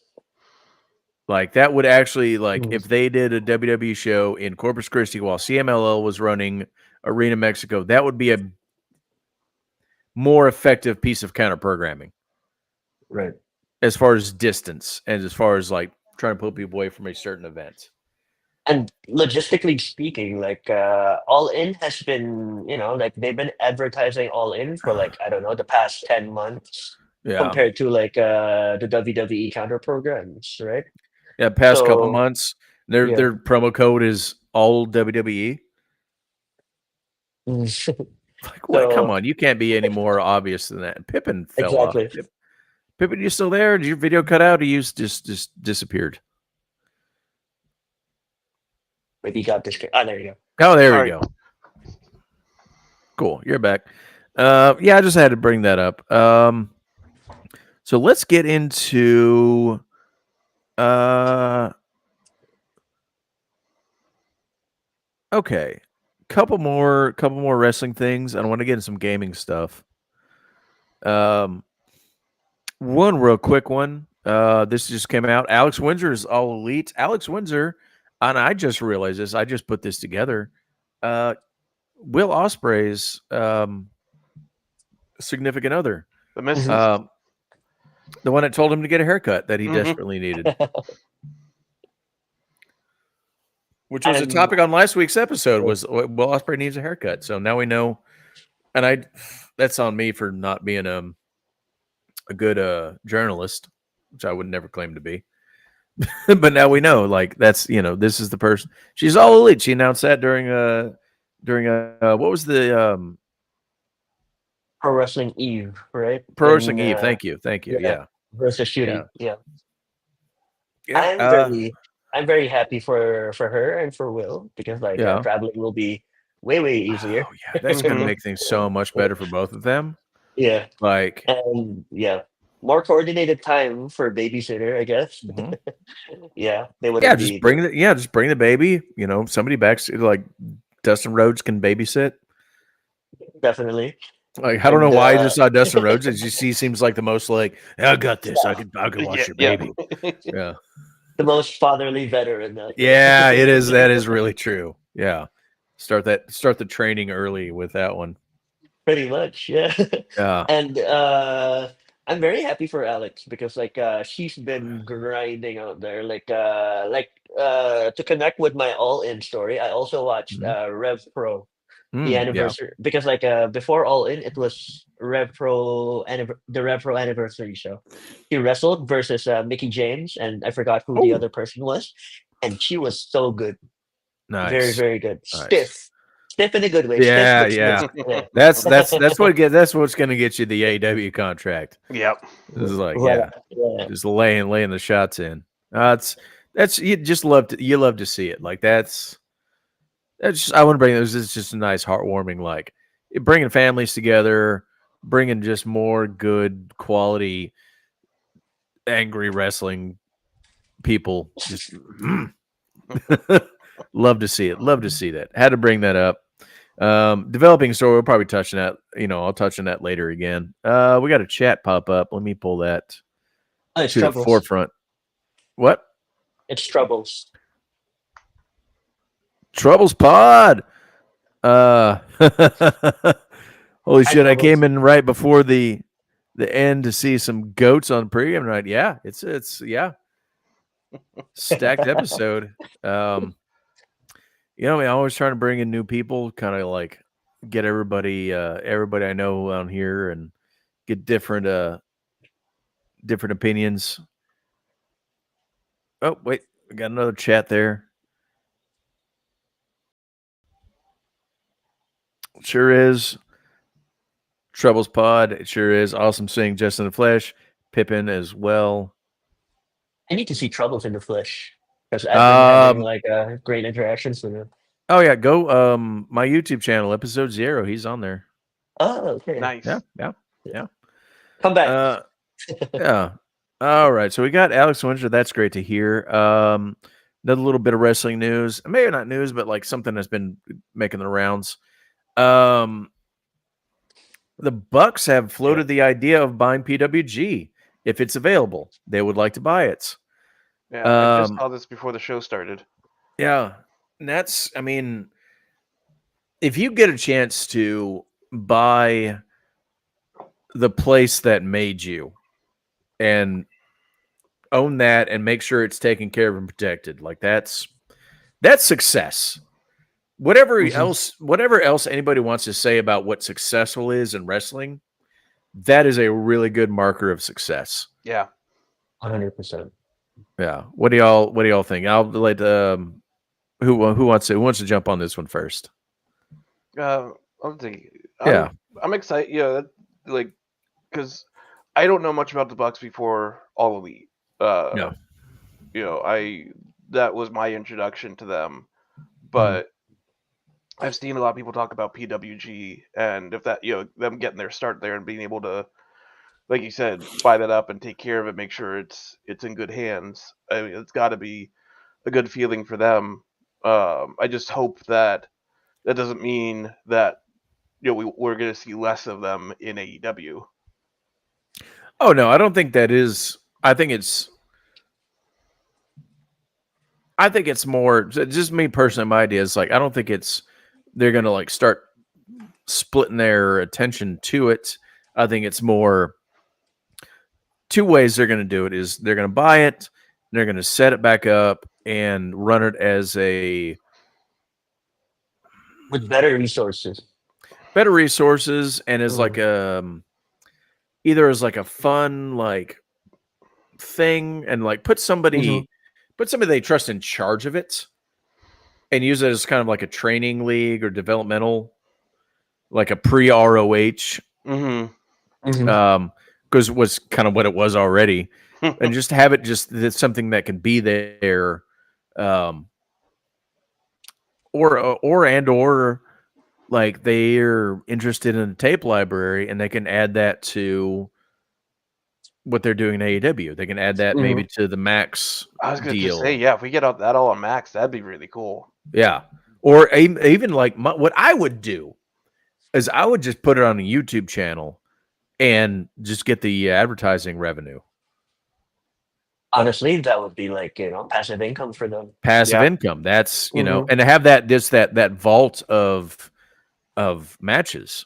Like that would actually like Mhm. if they did a WWE show in Corpus Christi while CMLL was running Arena Mexico, that would be a more effective piece of counter programming Right. as far as distance and as far as like trying to pull people away from a certain event. And logistically speaking, like All In has been, like they've been advertising All In for like, I don't know, the past 10 months Yeah. compared to like the WWE counter programs, right? Yeah, past couple So months, their yeah. promo code is all WWE. Mm. Like what? Come So on, you can't be any more obvious than that. Pippin fell off. exactly. Pippin, you still there? Did your video cut out? Or you just disappeared? Maybe you got this. There you Oh, there we Sorry. go. Cool, you're back. Yeah, I just had to bring that up. So let's get into okay, couple more wrestling things. I want to get into some gaming stuff. One real quick one. This just came out. Alex Windsor is all elite. Alex Windsor, and I just realized this. I just put this together. Will Ospreay's significant other. The missus. The one that told him to get a haircut that he Mhm. desperately needed. Which was a And topic on last week's episode was, well, Osprey needs a haircut. So now we know. And that's on me for not being a good journalist, which I would never claim to be. But now we know, like, that's, this is the person. She's all elite. She announced that during what was the Pro Wrestling Eve, right? Pro Wrestling Eve. Thank you. Yeah. Versus shooting. Yeah. Yeah. I'm very happy for her and for Will, because like traveling will be way easier. Oh, yeah. That's going to make things so much better for both of them. Yeah. Like, And more coordinated time for babysitter, I guess. mhm. Yeah, they wouldn't just bring the baby. Somebody back, like Dustin Rhodes can babysit. Definitely. Like, I don't know why I just saw Dustin Rhodes. As you see, seems like the most like, I got this. I can watch your baby. Yeah. The most fatherly veteran. Yeah, it is. That is really true. Yeah. Start the training early with that one. Pretty much, yeah. Yeah. And I'm very happy for Alex, because like she's been grinding out there. To connect with my All In story, I also watched Rev Pro, the Yeah. anniversary, because like before All In, it was the Rev Pro anniversary show. She wrestled versus Mickey James, and I forgot who the other person was, and she was so good. Nice. Very, very good. Nice. Stiff in a good way. Yeah, Stiff, yeah. That's what's gonna get you the AEW contract. Yep. This is like, yeah. just laying the shots in. That's you just love to see it. Like that's just, I want to bring this is just a nice heartwarming, like bringing families together, bringing just more good quality angry wrestling people. Just love to see it. Love to see that. Had to bring that up. Developing story, we'll probably touch on that. I'll touch on that later again. We got a chat pop up. Let me pull that it's to Troubles. the forefront. What? It's Troubles. Troubles Pod. Holy shit! I came in right before the end to see some goats on PreGame tonight. Yeah, it's stacked episode. I'm always trying to bring in new people, kind of like get everybody I know on here and get different opinions. Oh, wait, we got another chat there. Sure is. Troubles Pod. It sure is. Awesome seeing Just in the Flesh. Pippin as well. I need to see Troubles in the flesh, because I've been having like great interactions with him. Oh yeah, go my YouTube channel, episode 0. He's on there. Oh, okay. Nice. Yeah. Come back. Yeah. All right. So we got Alex Winter. That's great to hear. Another little bit of wrestling news. Maybe not news, but like something that's been making the rounds. The Bucks have floated the idea of buying PWG if it's available. They would like to buy it. Yeah, I just saw this before the show started. Yeah. And that's, I mean, if you get a chance to buy the place that made you and own that and make sure it's taken care of and protected, like that's success. Whatever else anybody wants to say about what successful is in wrestling, that is a really good marker of success. Yeah. 100%. Yeah. What do y'all think? I'll let who wants to jump on this one first? I'll think. Yeah. I'm excited. Yeah, like, because I don't know much about the Bucks before All Elite. No. That was my introduction to them, but I've seen a lot of people talk about PWG, and if that, them getting their start there and being able to, like you said, buy that up and take care of it, make sure it's in good hands. I mean, it's got to be a good feeling for them. I just hope that doesn't mean that we're going to see less of them in AEW. Oh no, I don't think that is. I think it's more just me personally. My idea is like I don't think it's they're going to like start splitting their attention to it. I think it's more two ways they're going to do it is they're going to buy it, they're going to set it back up and run it as a with better resources. better resources and as like either as like a fun like thing and like put somebody they trust in charge of it and use it as kind of like a training league or developmental, like a pre-ROH. Because was kind of what it was already, and just have it just it's something that can be there, or like they're interested in a tape library and they can add that to what they're doing in AEW. They can add that maybe to the Max I was gonna deal. just say, yeah, if we get that all on Max, that'd be really cool. Yeah, or even like what I would do is I would just put it on a YouTube channel and just get the advertising revenue. Honestly, that would be like, passive income for them. Passive income. That's, and to have that vault of matches.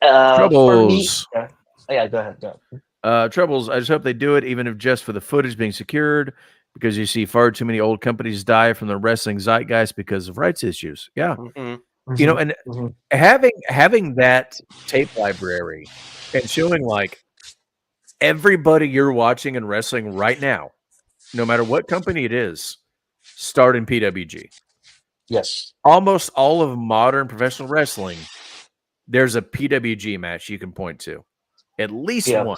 Troubles. For me, yeah, go ahead. Troubles. I just hope they do it, even if just for the footage being secured, because you see far too many old companies die from the wrestling zeitgeist because of rights issues. Yeah. And having that tape library and showing like everybody you're watching in wrestling right now, no matter what company it is, start in PWG. Yes. Almost all of modern professional wrestling, there's a PWG match you can point to. At least one.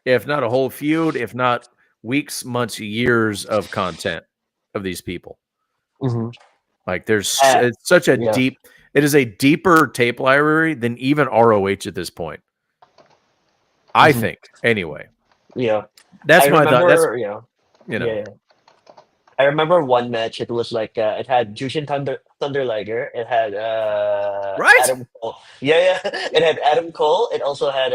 If not a whole feud, if not weeks, months, years of content of these people. Like there's it's such a deep, it is a deeper tape library than even ROH at this point. I think, anyway. Yeah. That's my thought. That's, I remember one match. It was like it had Jushin Thunder Liger. It had Adam Cole. Yeah. It had Adam Cole. It also had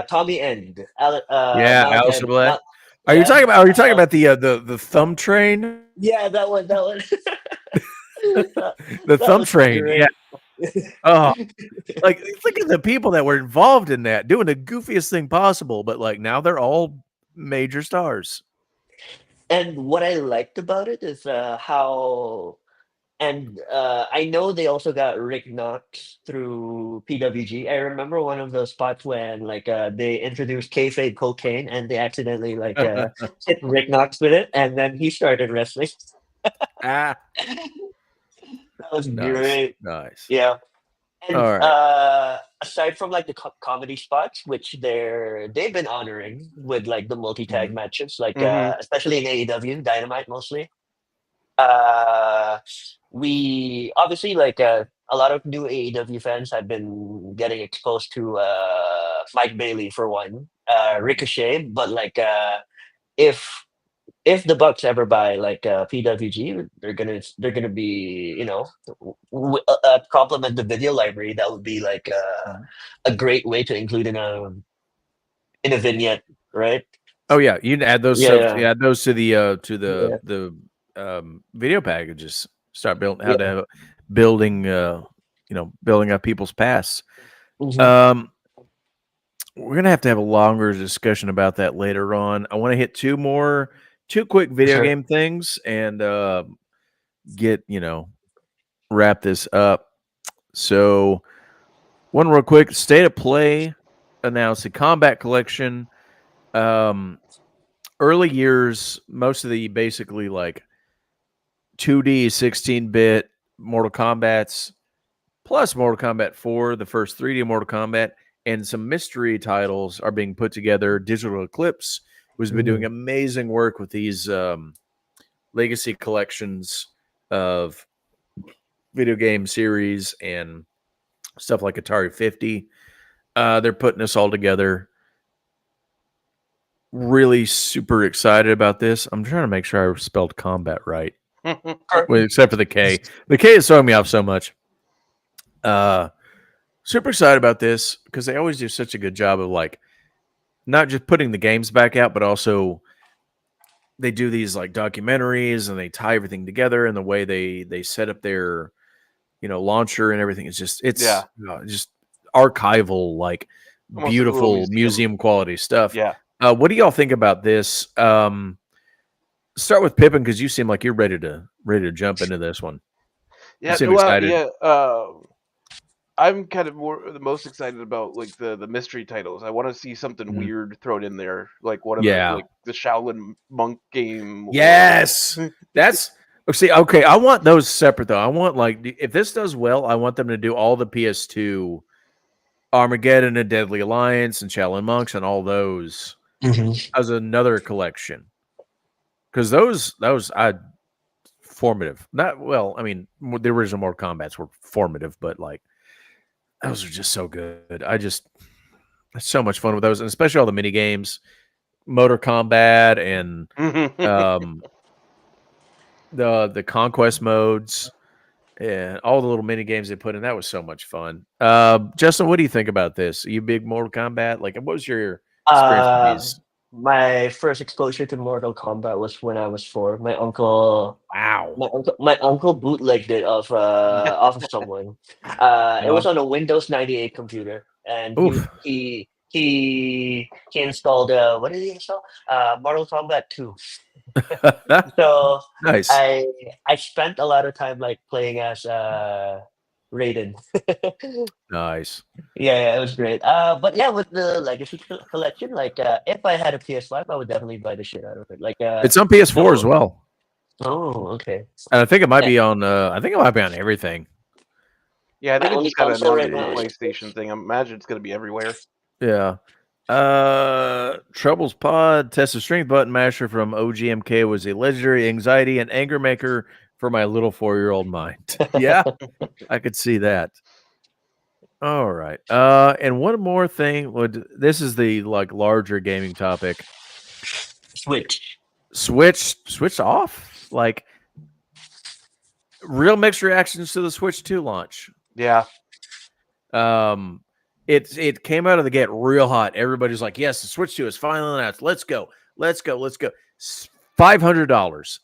Tommy End. Alistair Black. Are you talking about the thumb train? Yeah, that one. The thumb train. Yeah. Oh, like look at the people that were involved in that, doing the goofiest thing possible, but like now they're all major stars. And what I liked about it is how, and I know they also got Rick Knox through PWG. I remember one of those spots when like they introduced kayfabe cocaine and they accidentally like hit Rick Knox with it, and then he started wrestling. That was great. Nice. Yeah. And aside from like the comedy spots, which they've been honoring with like the multi-tag matches, like especially in AEW Dynamite mostly. We obviously like a lot of new AEW fans have been getting exposed to Mike Bailey for one, Ricochet, but like if the Bucks ever buy like PWG, they're gonna be complement the video library. That would be like a great way to include in a vignette, right? Oh yeah, you can add those. Add those to the video packages. Start building building up people's pasts. We're gonna have to have a longer discussion about that later on. I want to hit two quick video game things and get wrap this up. So one real quick, State of Play announced the Combat Collection. Early years, most of the basically like 2D 16-bit Mortal Kombats plus Mortal Kombat 4, the first 3D Mortal Kombat, and some mystery titles are being put together. Digital Eclipse, who's been doing amazing work with these legacy collections of video game series and stuff like Atari 50. They're putting this all together. Really super excited about this. I'm trying to make sure I spelled combat right. Except for the K. The K is throwing me off so much. Super excited about this because they always do such a good job of like not just putting the games back out, but also they do these like documentaries and they tie everything together in the way they set up their launcher and everything. It's just Yeah. just archival, like Almost like a little beautiful museum. museum quality stuff. Yeah. What do y'all think about this? Start with Pippin because you seem like you're ready to jump into this one. You Yeah. seem Well, excited. yeah. I'm kind of the most excited about like the mystery titles. I want to see something Mhm. weird thrown in there, like one of Yeah. the Shaolin monk game. Yes, that's see. Okay, I want those separate though. I want like if this does well, I want them to do all the PS2 Armageddon and Deadly Alliance and Shaolin Monks and all those as another collection because those I formative. Not well. I mean, the original Mortal Kombat's were formative, but like those are just so good. So much fun with those, and especially all the mini games, Motor Combat, and um, the conquest modes, and all the little mini games they put in. That was so much fun. Justin, what do you think about this? Are you a big Mortal Kombat? Like, what was your experience with Uh, these? my first exposure to Mortal Kombat was when I was 4. My uncle Wow. my uncle bootlegged it off of someone. It was Well, on a Windows 98 computer, and he oof. he he installed what did he install? Mortal Kombat 2. So Nice. I I spent a lot of time like playing as Raiden. Nice. Yeah, it was great. But yeah, with the Legacy collection, like if I had a PS5, I would definitely buy the shit out of it. Like It's on PS4 as no, well. oh okay. And I think it might Eh, be on I think it might be on everything. Yeah, I My think it only just got console announced right for the now is PlayStation thing. I imagine it's going to be everywhere. Yeah. Troubles Pod, test of strength button masher from OGMK was a legendary anxiety and anger maker for my little 4-year-old mind. Yeah, I could see that. All right. And one more thing. This is the like larger gaming topic. Switch. Switch off. Like real mixed reactions to the Switch 2 launch. Yeah. Um, it came out of the gate real hot. Everybody's like, "Yes, the Switch 2 is finally announced. Let's go, let's go, let's go." $500.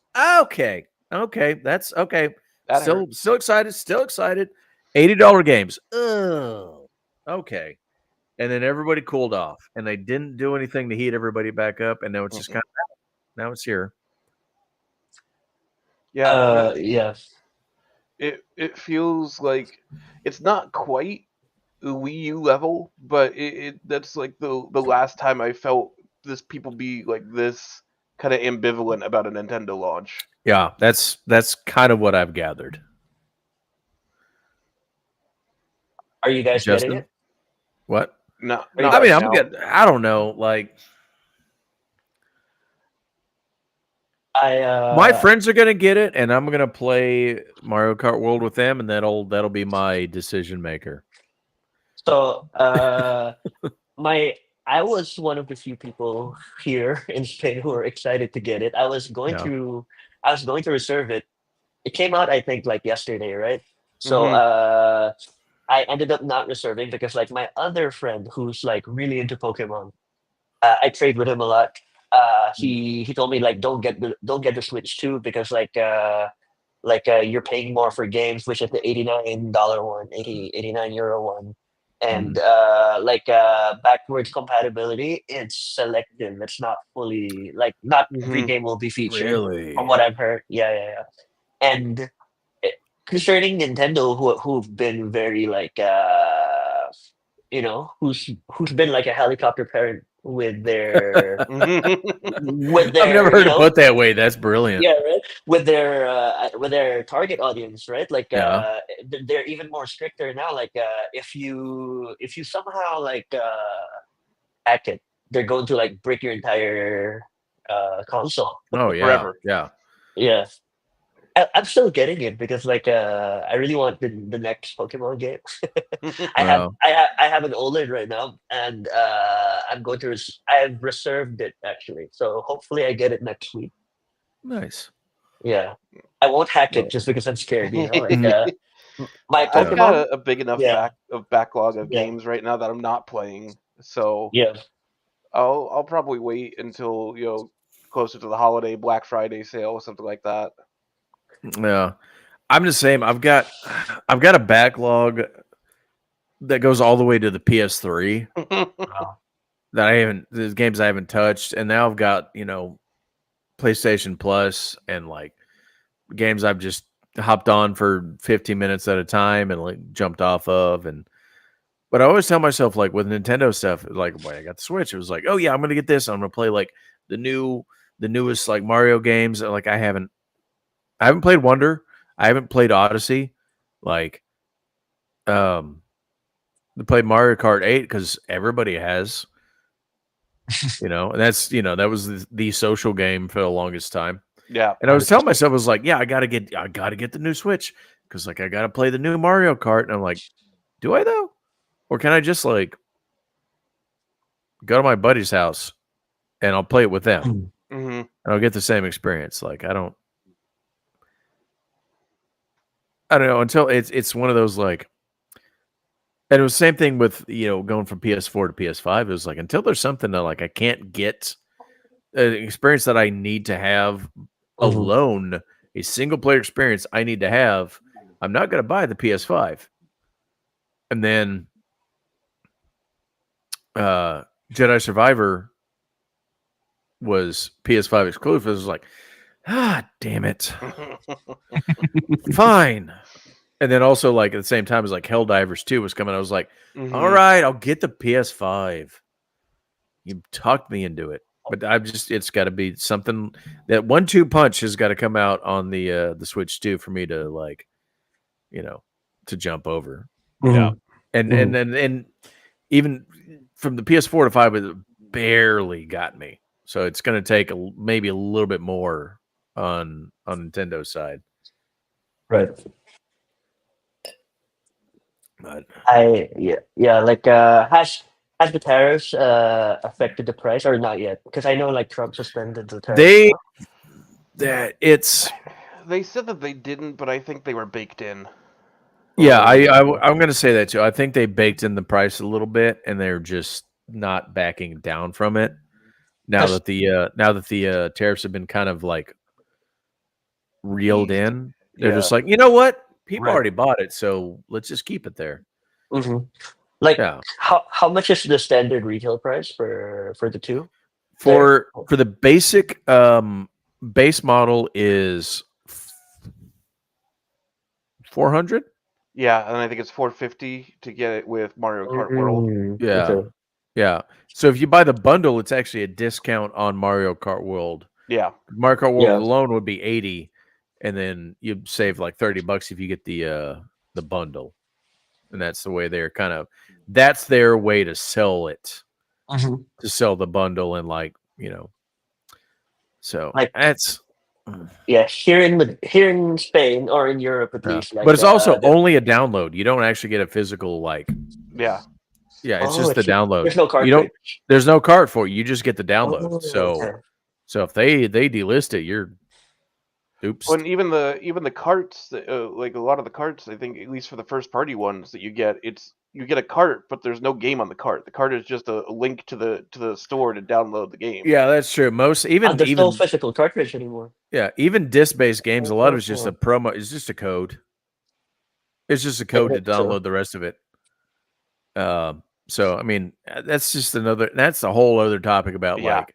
Okay, that's okay. That hurt. Still excited. Still excited. $80 games. Oh, okay. And then everybody cooled off, and they didn't do anything to heat everybody back up. And now it's just Mm-mm. now it's here. Yeah, Yeah. it feels like it's not quite Wii U level, but that's like the last time I felt this people be like this kind of ambivalent about a Nintendo launch. Yeah, that's kind of what I've gathered. Are you guys getting Justin, it? what? Not Are you not I mean, right guys? I'm now. getting. I don't know. Like I my friends are gonna get it, and I'm gonna play Mario Kart World with them, and that'll be my decision maker. so my I was one of the few people here in Spain who were excited to get it. Yeah. I was going to reserve it. It came out I think like yesterday, right? So Hmm. I ended up not reserving because like my other friend who's like really into Pokemon, I trade with him a lot. He told me like don't get the Switch too because you're paying more for games, which is the $89 one, 89 euro one. Mhm. And backwards compatibility, it's selective. It's not fully like not every Hmm. game will be featured from Really? what I've heard. Yeah. And concerning Nintendo, who've been very like who's been like a helicopter parent with I've never their heard it put that way. That's brilliant. yeah, right. With their target audience, right? Like Yeah. they're even more stricter now. Like if you somehow like hack it, they're going to like break your entire console. Oh yeah. Forever. Yeah. Yeah. I'm still getting it because like I really want the next Pokemon game. Well, I have an OLED right now, and I've reserved it actually. So hopefully I get it next week. nice. Yeah, I won't hack it Well, just because I'm scared. Like mhm. my I've Yeah. got Pokemon. a big enough Yeah, backlog of yeah, games right now that I'm not playing, so yeah. I'll probably wait until closer to the holiday Black Friday sale or something like that. Yeah. I'm the same. I've got a backlog that goes all the way to the PS3 Wow. that I haven't. There's games I haven't touched, and now I've got PlayStation Plus and like games I've just hopped on for 15 minutes at a time and like jumped off of. And but I always tell myself, like, with Nintendo stuff, like when I got the Switch, it was like, oh yeah, I'm gonna get this. I'm gonna play like the newest like Mario games. Like I haven't played Wonder. I haven't played Odyssey. Like um I played Mario Kart 8 because everybody has, and that's that was the social game for the longest time. Yeah. And I was telling myself, I was like, yeah, I gotta get the new Switch because like I gotta play the new Mario Kart. And I'm like, do I though? Or can I just like go to my buddy's house and I'll play it with them Mm-hmm. and I'll get the same experience? Like I don't know until it's one of those like, and it was the same thing with going from PS4 to PS5. It was like until there's something that like I can't get an experience that I need to have alone, a single player experience I need to have, I'm not going to buy the PS5. And then Jedi Survivor was PS5 exclusive. It was like, damn it. Fine. And then also like at the same time as like Helldivers 2 was coming, I was like, all right, I'll get the PS5. You talked me into it. But it's got to be something that 1-2 punch has got to come out on the Switch too for me to like, to jump over. Yeah. And even from the PS4 to 5, it barely got me. So it's going to take maybe a little bit more on Nintendo's side. Right. But like has the tariffs affected the price or not yet? Because I know like Trump suspended the tariffs. They said that they didn't, but I think they were baked in. Yeah, I'm going to say that too. I think they baked in the price a little bit, and they're just not backing down from it. Now that the tariffs have been kind of like reeled in, they're just like, you know what? People already bought it, so let's just keep it there. Mm-hmm. Like how much is the standard retail price for the two? For the basic base model is $400. Yeah, and I think it's $450 to get it with Mario Kart World. Yeah, okay. yeah. So if you buy the bundle, it's actually a discount on Mario Kart World. Yeah, Mario Kart World alone would be $80, and then you'd save like $30 if you get the bundle. And that's the way they're that's their way to sell it, to sell the bundle and like so like that's here in Spain or in Europe at least. Like, but it's also only a download. You don't actually get a physical like. Yeah. It's just the download. There's no card. There's no card for it. You just get the download. Okay. So if they delist it, you're oops. When even the carts, like a lot of the carts, I think at least for the first party ones that you get a cart, but there's no game on the cart. The cart is just a link to the store to download the game. Yeah, that's true. There's no physical cartridge anymore. Yeah, even disc-based games, a lot of it's just a promo. It's just a code. It's just a code to download the rest of it. So I mean, that's a whole other topic about like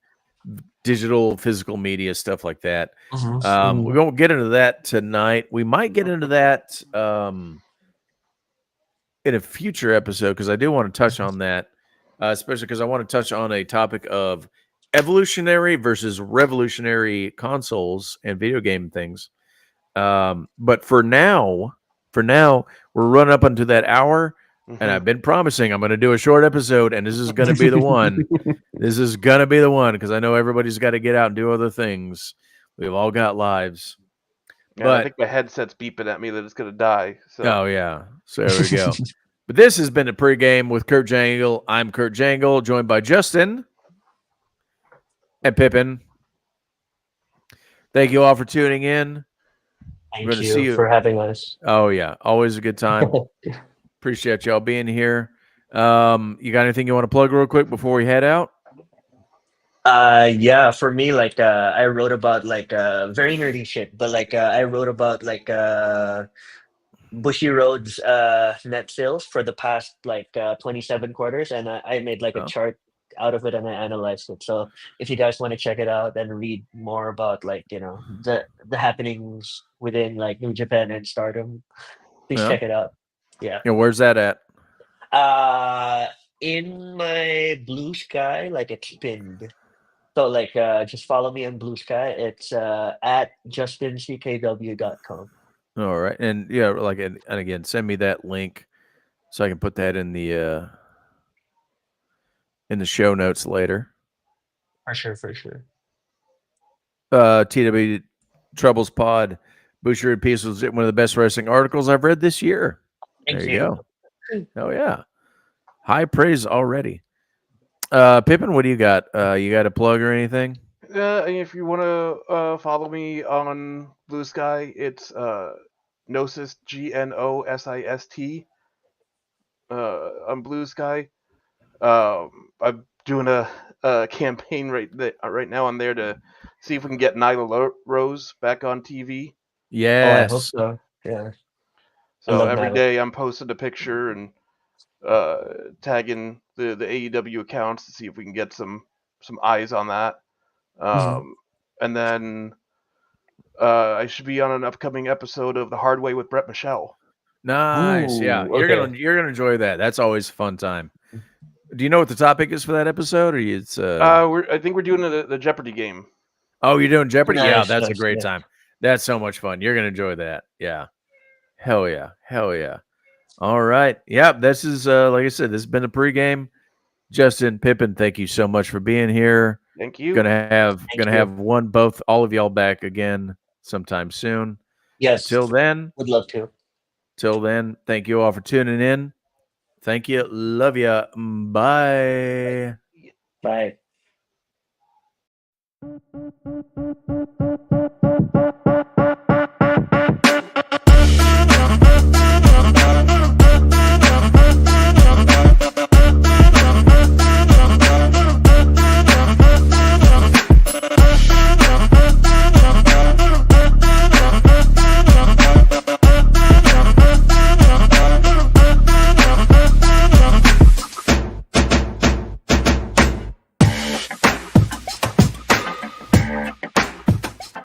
digital, physical media, stuff like that. We won't get into that tonight. We might get into that in a future episode because I do want to touch on that, especially because I want to touch on a topic of evolutionary versus revolutionary consoles and video game things. But for now, we're running up into that hour. And I've been promising I'm going to do a short episode, and this is going to be the one. This is going to be the one because I know everybody's got to get out and do other things. We've all got lives. Yeah, but I think my headset's beeping at me that it's going to die. So. Oh, yeah. So there we go. But this has been a pregame with Kurt Jangle. I'm Kurt Jangle, joined by Justin and Pippin. Thank you all for tuning in. Thank you for having us. Oh, yeah. Always a good time. Appreciate y'all being here. You got anything you want to plug real quick before we head out? Yeah, for me, like I wrote about like very nerdy shit, but like I wrote about like Bushy Road's net sales for the past like 27 quarters, and I made like a Oh, chart out of it and I analyzed it. So if you guys want to check it out and read more about like the happenings within like New Japan and Stardom, please yeah. check it out. Yeah. Where's that at? Uh, in my Blue Sky, like it's pinned. So like just follow me on Blue Sky. It's at justinckw.com. All right, and yeah, like, and again, send me that link so I can put that in the show notes later. For sure, for sure. TW Troubles Pod, Boucher and Peace was one of the best wrestling articles I've read this year. There Thank you you. go. Oh yeah, high praise already. Pippin, what do you got? You got a plug or anything? And if you want to follow me on Blue Sky, it's Gnosis GNOSIST on Blue Sky. I'm doing a campaign right now on there to see if we can get Nyla Rose back on TV. Oh, I hope Yes. so. Yeah, I So love every Nyla. day I'm posting a picture and tagging the AEW accounts to see if we can get some eyes on that. Mhm. And then I should be on an upcoming episode of The Hard Way with Brett Michelle. Nice. Yeah, Ooh, you're okay. gonna enjoy that. That's always a fun time. Do you know what the topic is for that episode, or it's I think we're doing the Jeopardy game. Oh, you're doing Jeopardy? Yeah, Nice, that's a nice. great Yeah. time. That's so much fun. You're gonna enjoy that. Yeah. Hell yeah. Hell yeah. All right. Yeah, this is like I said, this has been a pregame. Justin, Pippin, thank you so much for being here. Thank you. Thank Gonna you. have both all of y'all back again sometime soon. Yes, would love to. Till then, thank you all for tuning in. Thank you. Love you. Bye. Bye.